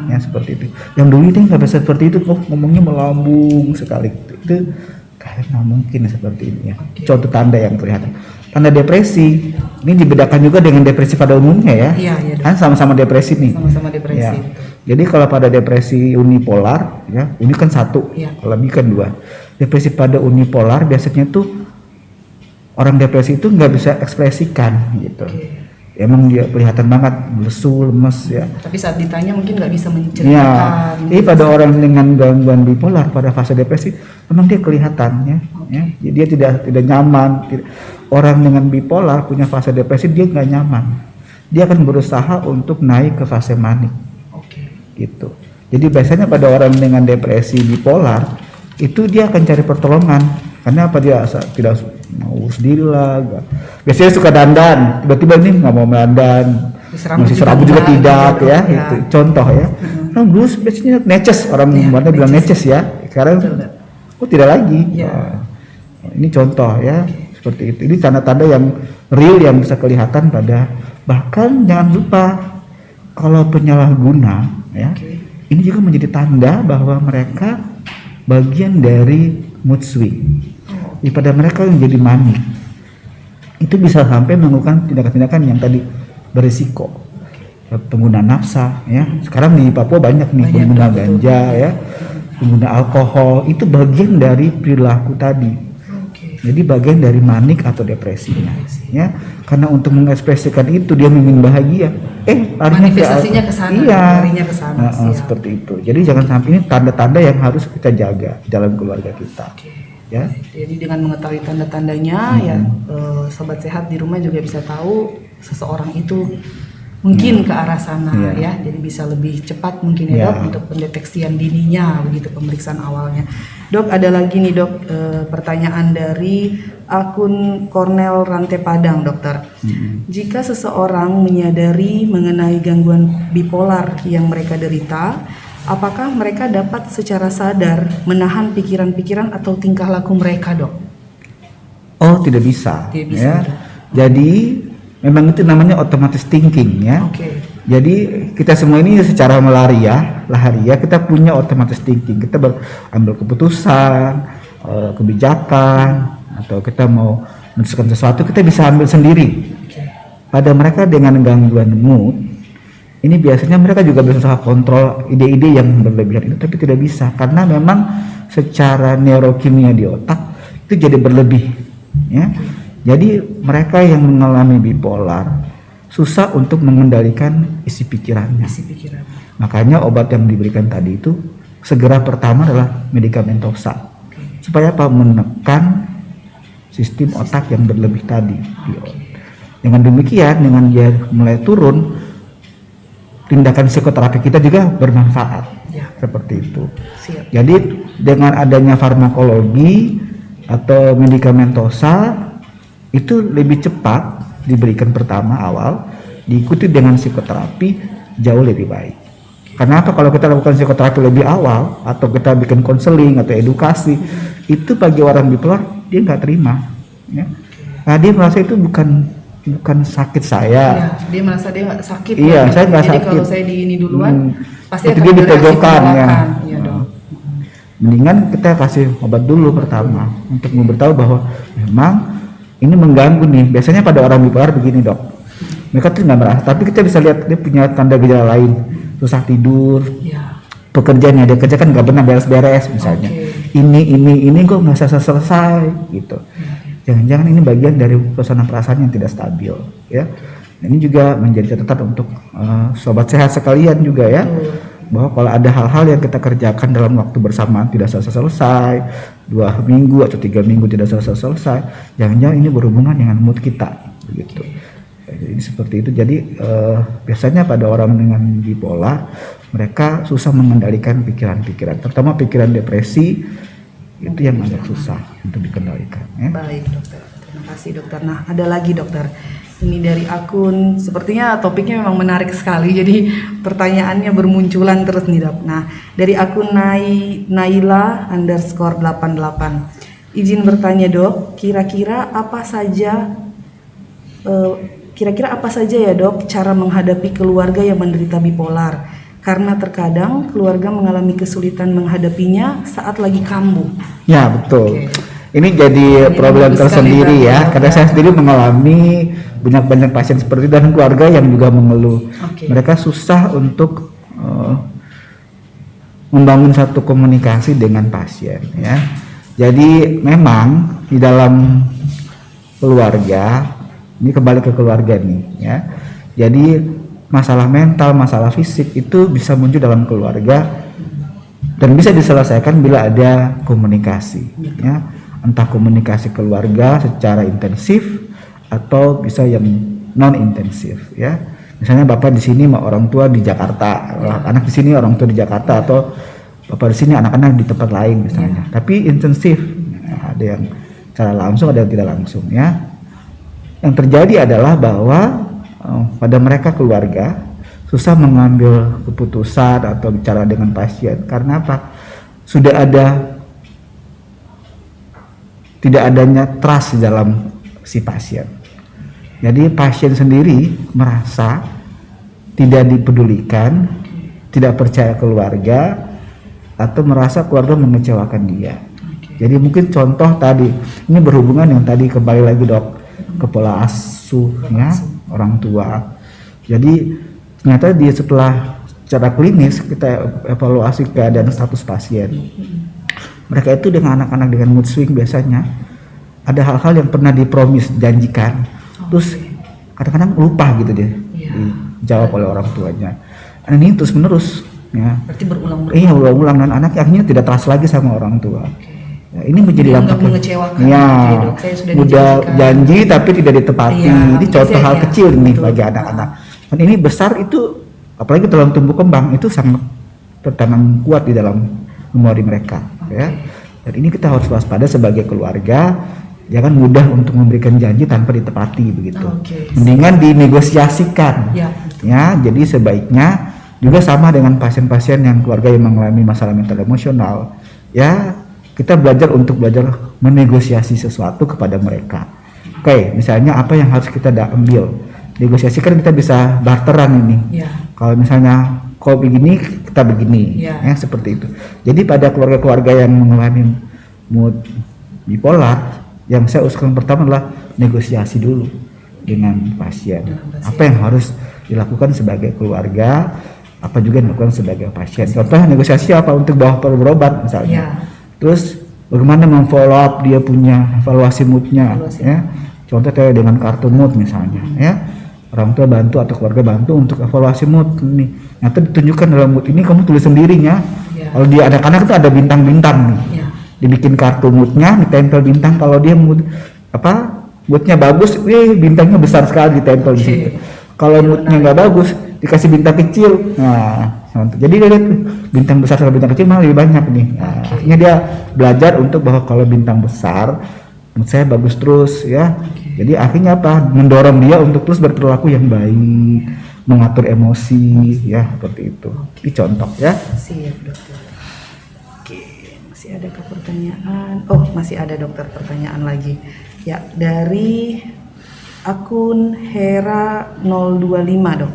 Ya seperti itu. Yang dulu itu nggak bisa seperti itu, ngomongnya melambung sekali. Itu karena mungkin seperti ini ya. Contoh tanda yang kelihatan. Tanda depresi ini dibedakan juga dengan depresi pada umumnya ya. Iya, kan sama-sama depresi nih. Sama-sama depresi. Ya. Jadi kalau pada depresi unipolar ya, uni kan satu, lebih kan dua. Depresi pada unipolar biasanya tuh orang depresi itu nggak bisa ekspresikan gitu. Emang dia kelihatan banget lesu, lemes ya. Tapi saat ditanya mungkin nggak bisa menceritakan. Ya, ini pada orang dengan gangguan bipolar pada fase depresi, memang dia kelihatannya. Ya. Jadi dia tidak nyaman. Orang dengan bipolar punya fase depresi dia nggak nyaman. Dia akan berusaha untuk naik ke fase manik. Gitu. Jadi biasanya pada orang dengan depresi bipolar itu dia akan cari pertolongan. Karena apa, dia tidak mau urus diri lah. Biasanya suka dandan, tiba-tiba nih nggak mau dandan, masih serabut juga tidak ya. Itu contoh ya. Dulu biasanya neces, orang mana bilang neces ya. Sekarang tidak lagi. Ini contoh ya, seperti itu. Ini tanda-tanda yang real yang bisa kelihatan pada, bahkan jangan lupa kalau penyalahguna ya, ini juga menjadi tanda bahwa mereka bagian dari mood swing. Pada mereka yang jadi manik itu bisa sampai melakukan tindakan-tindakan yang tadi berisiko, pengguna nafsa ya. Sekarang di Papua banyak nih pengguna ganja ya, pengguna alkohol, itu bagian dari perilaku tadi. Jadi bagian dari manik atau depresinya ya. Karena untuk mengekspresikan itu dia ingin bahagia, manifestasinya ke sana, larinya ke sana. Seperti itu. Jadi jangan sampai, ini tanda-tanda yang harus kita jaga dalam keluarga kita. Ya. Jadi dengan mengetahui tanda-tandanya ya, sobat sehat di rumah juga bisa tahu seseorang itu mungkin ke arah sana ya. Jadi bisa lebih cepat mungkin ya, dok, untuk pendeteksian dininya begitu, pemeriksaan awalnya. Dok, ada lagi nih dok, pertanyaan dari akun Cornel Rante Padang, dokter. Jika seseorang menyadari mengenai gangguan bipolar yang mereka derita, apakah mereka dapat secara sadar menahan pikiran-pikiran atau tingkah laku mereka, dok? Oh, tidak bisa. Tidak bisa. Ya. Jadi memang itu namanya automatic thinking ya. Jadi kita semua ini secara lahiriah kita punya automatic thinking. Kita ambil keputusan, kebijakan, atau kita mau memutuskan sesuatu, kita bisa ambil sendiri. Pada mereka dengan gangguan mood, ini biasanya mereka juga berusaha kontrol ide-ide yang berlebihan itu, tapi tidak bisa karena memang secara neurokimia di otak itu jadi berlebih ya. Jadi mereka yang mengalami bipolar susah untuk mengendalikan isi pikirannya. Makanya obat yang diberikan tadi itu segera pertama adalah medikamentosa. Supaya apa? Menekan sistem otak yang berlebih tadi. Dengan demikian, dengan dia mulai turun, tindakan psikoterapi kita juga bermanfaat. Seperti itu. Jadi dengan adanya farmakologi atau medikamentosa itu lebih cepat diberikan pertama awal, diikuti dengan psikoterapi jauh lebih baik. Karena apa? Kalau kita lakukan psikoterapi lebih awal atau kita bikin konseling atau edukasi, itu bagi orang bipolar dia nggak terima ya. Nah, dia merasa itu bukan sakit saya. Iya, dia merasa dia nggak sakit. Iya, ya. saya nggak Jadi sakit. kalau saya di ini duluan, pasti Itu akan dia bereaksi dipojokkan, ya. penolakan. Iya dong. Mendingan kita kasih obat dulu pertama untuk memberitahu bahwa memang ini mengganggu nih. Biasanya pada orang bipolar begini, Dok. Mereka tuh nggak merasa, tapi kita bisa lihat dia punya tanda gejala lain, susah tidur, Iya. pekerjaannya dia kerja kan nggak pernah beres-beres misalnya. Oke. Ini kok nggak selesai gitu. Jangan-jangan ini bagian dari suasana perasaan yang tidak stabil, ya. Ini juga menjadi catatan untuk sobat sehat sekalian juga ya, bahwa kalau ada hal-hal yang kita kerjakan dalam waktu bersamaan tidak selesai, 2 minggu atau 3 minggu tidak selesai, jangan-jangan ini berhubungan dengan mood kita, begitu. Jadi seperti itu. Jadi biasanya pada orang dengan bipolar mereka susah mengendalikan pikiran-pikiran, terutama pikiran depresi itu yang agak susah untuk dikendalikan. Ya. Baik dokter, terima kasih dokter. Nah ada lagi dokter, ini dari akun, sepertinya topiknya memang menarik sekali, jadi pertanyaannya bermunculan terus nih dok. Nah dari akun Naila_88, izin bertanya dok, kira-kira apa saja ya dok cara menghadapi keluarga yang menderita bipolar? Karena terkadang keluarga mengalami kesulitan menghadapinya saat lagi kambuh. Ya betul. Oke. Ini jadi problem bagus sekali, tersendiri Bang, ya, karena ya. saya sendiri mengalami banyak pasien seperti itu dan keluarga yang juga mengeluh. Oke. Mereka susah untuk membangun satu komunikasi dengan pasien ya. Jadi memang di dalam keluarga, ini kembali ke keluarga nih ya. Jadi masalah mental, masalah fisik itu bisa muncul dalam keluarga dan bisa diselesaikan bila ada komunikasi ya. Entah komunikasi keluarga secara intensif atau bisa yang non intensif ya. Misalnya bapak di sini sama orang tua di Jakarta, anak di sini orang tua di Jakarta, atau bapak di sini anak-anak di tempat lain misalnya. Tapi intensif. Nah, ada yang secara langsung, ada yang tidak langsung ya. Yang terjadi adalah bahwa pada mereka keluarga susah mengambil keputusan atau bicara dengan pasien karena apa? Sudah tidak adanya trust dalam si pasien. Jadi pasien sendiri merasa tidak dipedulikan, tidak percaya keluarga, atau merasa keluarga mengecewakan dia. Jadi mungkin contoh tadi, ini berhubungan yang tadi kembali lagi dok ke pola asuhnya orang tua. Jadi ternyata dia setelah secara klinis kita evaluasi keadaan status pasien. Mereka itu dengan anak-anak dengan mood swing biasanya ada hal-hal yang pernah dipromis, janjikan, terus kadang-kadang lupa gitu dia, dijawab oleh orang tuanya. Dan ini terus menerus, ya. Berarti berulang-ulang. Iya, berulang-ulang dan anaknya akhirnya tidak trust lagi sama orang tua. Ya, ini menjadi dampak mengecewakan. Ya, Oke, dok, saya sudah udah dijanjikan. janji tapi tidak ditepati. Iya, Ini contoh hal ya, kecil nih betul. bagi anak-anak. Dan ini besar itu, apalagi dalam tumbuh kembang itu sangat tertanam kuat di dalam memori mereka. Ya. Dan ini kita harus waspada sebagai keluarga. Jangan mudah untuk memberikan janji tanpa ditepati begitu. Oke. Mendingan dinegosiasikan. Ya. Ya, jadi sebaiknya juga sama dengan pasien-pasien yang keluarga yang mengalami masalah mental emosional. Ya, kita belajar menegosiasi sesuatu kepada mereka. Oke, misalnya apa yang harus kita ambil? Negosiasi kan kita bisa barteran ini. Ya. Kalau misalnya kau begini, kita begini, Ya. ya seperti itu. Jadi pada keluarga-keluarga yang mengalami mood bipolar, yang saya usulkan pertama adalah negosiasi dulu dengan pasien. Apa yang harus dilakukan sebagai keluarga, apa juga yang dilakukan sebagai pasien. Contohnya negosiasi apa untuk bawa berobat misalnya. Ya. Terus bagaimana memfollow up dia punya evaluasi moodnya, ya. Contoh kayak dengan kartu mood misalnya, ya. Orang tua bantu atau keluarga bantu untuk evaluasi mood nih. Nanti ditunjukkan dalam mood ini kamu tulis sendirinya. Ya. Kalau di anak-anak itu ada bintang-bintang nih. Ya. Dibikin kartu moodnya, ditempel bintang. Kalau dia moodnya bagus, bintangnya besar sekali ditempel di situ. Kalau moodnya nggak bagus, dikasih bintang kecil. Nah, jadi dia lihat bintang besar sama bintang kecil malah lebih banyak nih. Nah, akhirnya dia belajar untuk bahwa kalau bintang besar, mood saya bagus terus ya. Jadi akhirnya apa? Mendorong dia untuk terus berperilaku yang baik, mengatur emosi ya seperti itu. Ini contoh ya. Siap dokter. Oke, Masih adakah pertanyaan? Oh, masih ada dokter pertanyaan lagi. Ya, dari akun Hera025 dok.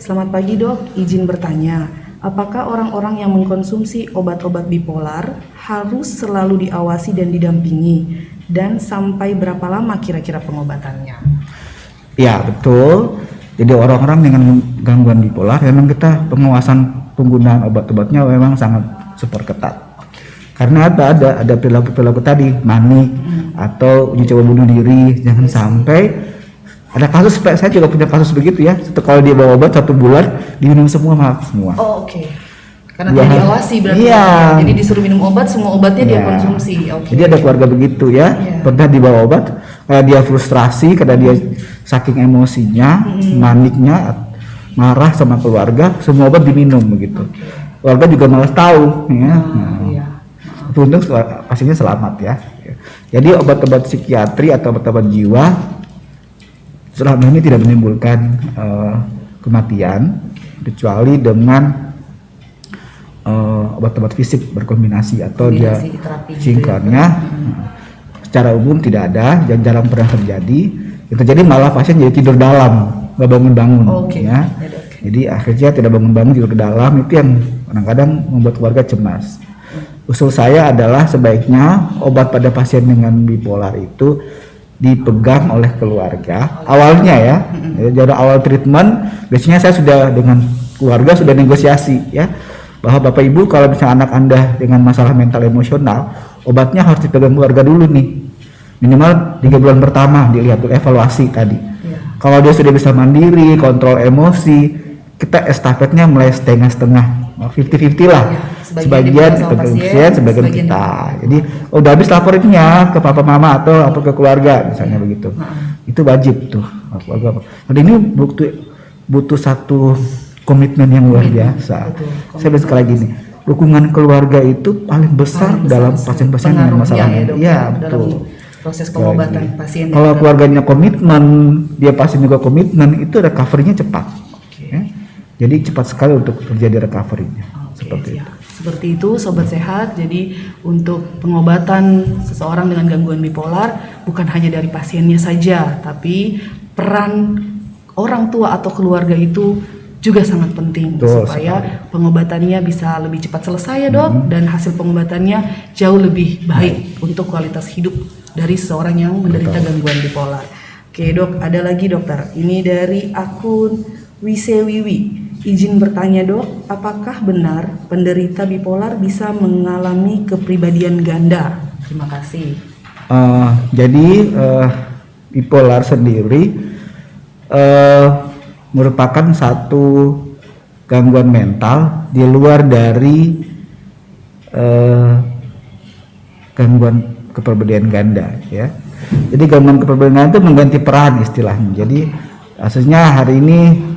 Selamat pagi dok, izin bertanya. Apakah orang-orang yang mengkonsumsi obat-obat bipolar harus selalu diawasi dan didampingi? Dan sampai berapa lama kira-kira pengobatannya? Ya betul. Jadi orang-orang dengan gangguan bipolar memang kita pengawasan penggunaan obat-obatnya memang sangat super ketat. Karena ada perilaku-perilaku tadi, manik atau uji coba bunuh diri, jangan sampai ada kasus, saya juga punya kasus begitu ya. Kalau dia bawa obat 1 bulan diminum semua. Oh, oke. Karena tidak diawasi berarti. Iya. Jadi disuruh minum obat, semua obatnya dia konsumsi. Oke. Jadi ada keluarga begitu ya. Pernah dibawa obat, dia frustrasi karena dia saking emosinya, maniknya, marah sama keluarga, semua obat diminum begitu. Keluarga juga malas tahu ya. Untung pasiennya selamat ya. Jadi obat-obat psikiatri atau obat-obat jiwa selama ini tidak menimbulkan kematian kecuali dengan obat-obat fisik berkombinasi atau dia sinkronnya. Secara umum tidak ada, dan jarang pernah terjadi. Yang terjadi malah pasien jadi tidur dalam, nggak bangun-bangun ya. Jadi akhirnya tidak bangun-bangun, tidur ke dalam, itu yang kadang-kadang membuat keluarga cemas. Usul saya adalah sebaiknya obat pada pasien dengan bipolar itu dipegang oleh keluarga awalnya ya. Jadi awal treatment biasanya saya sudah dengan keluarga sudah negosiasi ya, bahwa Bapak Ibu kalau misalnya anak Anda dengan masalah mental emosional, obatnya harus dipegang keluarga dulu nih, minimal 3 bulan pertama dilihat evaluasi tadi. Kalau dia sudah bisa mandiri, kontrol emosi, kita estafetnya mulai setengah-setengah, 50-50 lah. Sebagian ke pasien, sebagian kita. Jadi udah habis laporinnya ke papa mama atau apa ke keluarga misalnya begitu. Itu wajib tuh. Dan ini butuh satu komitmen yang luar biasa. Saya bilang sekali lagi nih, dukungan keluarga itu paling besar dalam pasien-pasien dengan masalah mental. Iya, betul. Proses pengobatan pasien. Kalau keluarganya komitmen, dia pasien juga komitmen, itu recovery-nya cepat. Ya. Jadi cepat sekali untuk terjadi recovery-nya. Seperti itu. Seperti itu sobat sehat. Jadi untuk pengobatan seseorang dengan gangguan bipolar bukan hanya dari pasiennya saja, tapi peran orang tua atau keluarga itu juga sangat penting. Betul, supaya pengobatannya bisa lebih cepat selesai ya dok, dan hasil pengobatannya jauh lebih baik untuk kualitas hidup dari seseorang yang menderita gangguan bipolar. Oke dok, ada lagi dokter. Ini dari akun Wisewiwi. Izin bertanya dok, apakah benar penderita bipolar bisa mengalami kepribadian ganda? Terima kasih. Jadi bipolar sendiri merupakan satu gangguan mental di luar dari gangguan kepribadian ganda ya. Jadi gangguan kepribadian ganda itu mengganti peran istilahnya. Jadi aslinya hari ini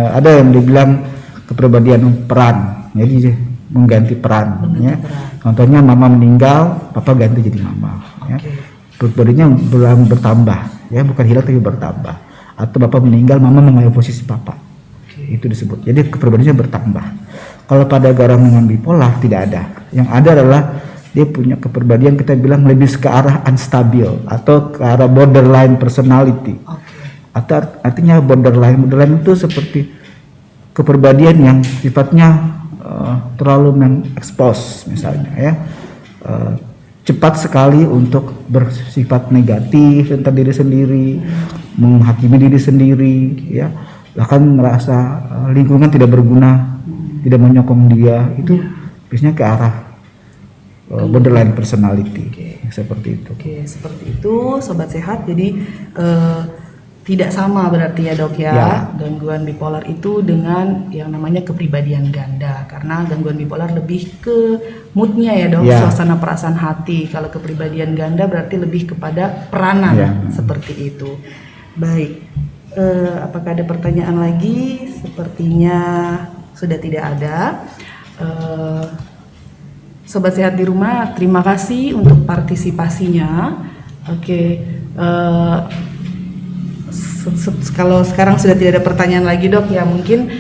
ada yang dibilang kepribadian peran, jadi mengganti peran. Ya. Contohnya mama meninggal, papa ganti jadi mama. Ya. Kepribadiannya bertambah, ya bukan hilang tapi bertambah. Atau bapak meninggal, mama mengambil posisi papa. Itu disebut. Jadi kepribadiannya bertambah. Kalau pada orang dengan bipolar tidak ada. Yang ada adalah dia punya kepribadian kita bilang lebih ke arah unstabil atau ke arah borderline personality. Atau artinya borderline itu seperti kepribadian yang sifatnya terlalu mengekspos misalnya ya, cepat sekali untuk bersifat negatif tentang diri sendiri, menghakimi diri sendiri ya, bahkan merasa lingkungan tidak berguna, tidak menyokong dia, itu biasanya ke arah borderline personality. Seperti itu. Seperti itu sobat sehat. Jadi tidak sama berarti ya dok ya, gangguan bipolar itu dengan yang namanya kepribadian ganda, karena gangguan bipolar lebih ke moodnya ya dok, suasana perasaan hati. Kalau kepribadian ganda berarti lebih kepada peranan seperti itu. Baik, apakah ada pertanyaan lagi? Sepertinya sudah tidak ada. Sobat sehat di rumah, terima kasih untuk partisipasinya. Kalau sekarang sudah tidak ada pertanyaan lagi dok ya, mungkin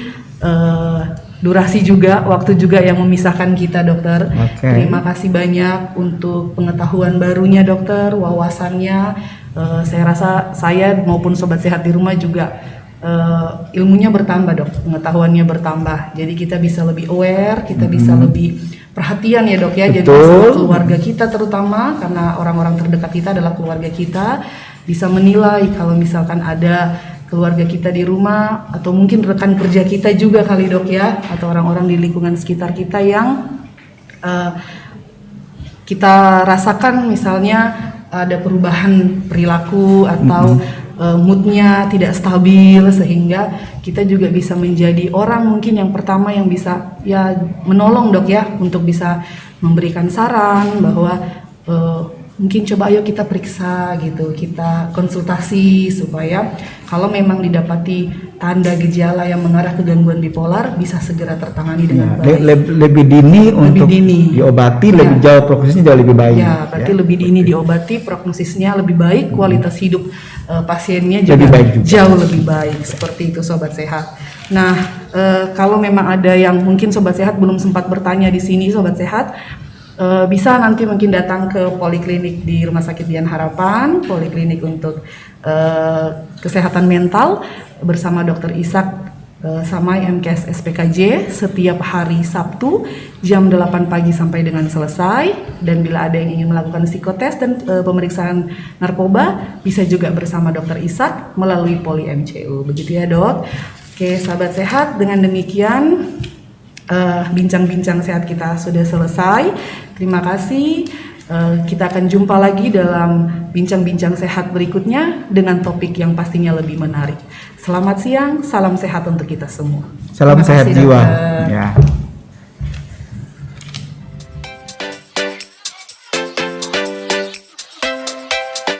durasi juga, waktu juga yang memisahkan kita dokter. Oke. Terima kasih banyak untuk pengetahuan barunya dokter, wawasannya. Saya rasa saya maupun sobat sehat di rumah juga ilmunya bertambah dok, pengetahuannya bertambah. Jadi kita bisa lebih aware, kita bisa lebih perhatian ya dok ya. Jadi sama keluarga kita terutama, karena orang-orang terdekat kita adalah keluarga kita, bisa menilai kalau misalkan ada keluarga kita di rumah atau mungkin rekan kerja kita juga kali dok ya, atau orang-orang di lingkungan sekitar kita yang kita rasakan misalnya ada perubahan perilaku atau moodnya tidak stabil, sehingga kita juga bisa menjadi orang mungkin yang pertama yang bisa ya menolong dok ya, untuk bisa memberikan saran bahwa mungkin coba ayo kita periksa gitu, kita konsultasi supaya kalau memang didapati tanda gejala yang mengarah ke gangguan bipolar bisa segera tertangani dengan baik. Lebih dini untuk diobati, lebih jauh prognosisnya jauh lebih baik. Ya, berarti lebih dini diobati, prognosisnya lebih baik, kualitas hidup pasiennya juga lebih baik juga. Jauh lebih baik. Seperti itu sobat sehat. Nah, kalau memang ada yang mungkin sobat sehat belum sempat bertanya di sini sobat sehat, bisa nanti mungkin datang ke poliklinik di Rumah Sakit Dian Harapan, poliklinik untuk kesehatan mental bersama Dr. Ishak Samai MKS SPKJ setiap hari Sabtu jam 8 pagi sampai dengan selesai. Dan bila ada yang ingin melakukan psikotes dan pemeriksaan narkoba, bisa juga bersama Dr. Ishak melalui Poli MCU. Begitu ya dok. Oke sahabat sehat, dengan demikian bincang-bincang sehat kita sudah selesai. Terima kasih. Kita akan jumpa lagi dalam bincang-bincang sehat berikutnya dengan topik yang pastinya lebih menarik. Selamat siang, salam sehat untuk kita semua. Salam Terima sehat kasih, jiwa. dokter. Ya.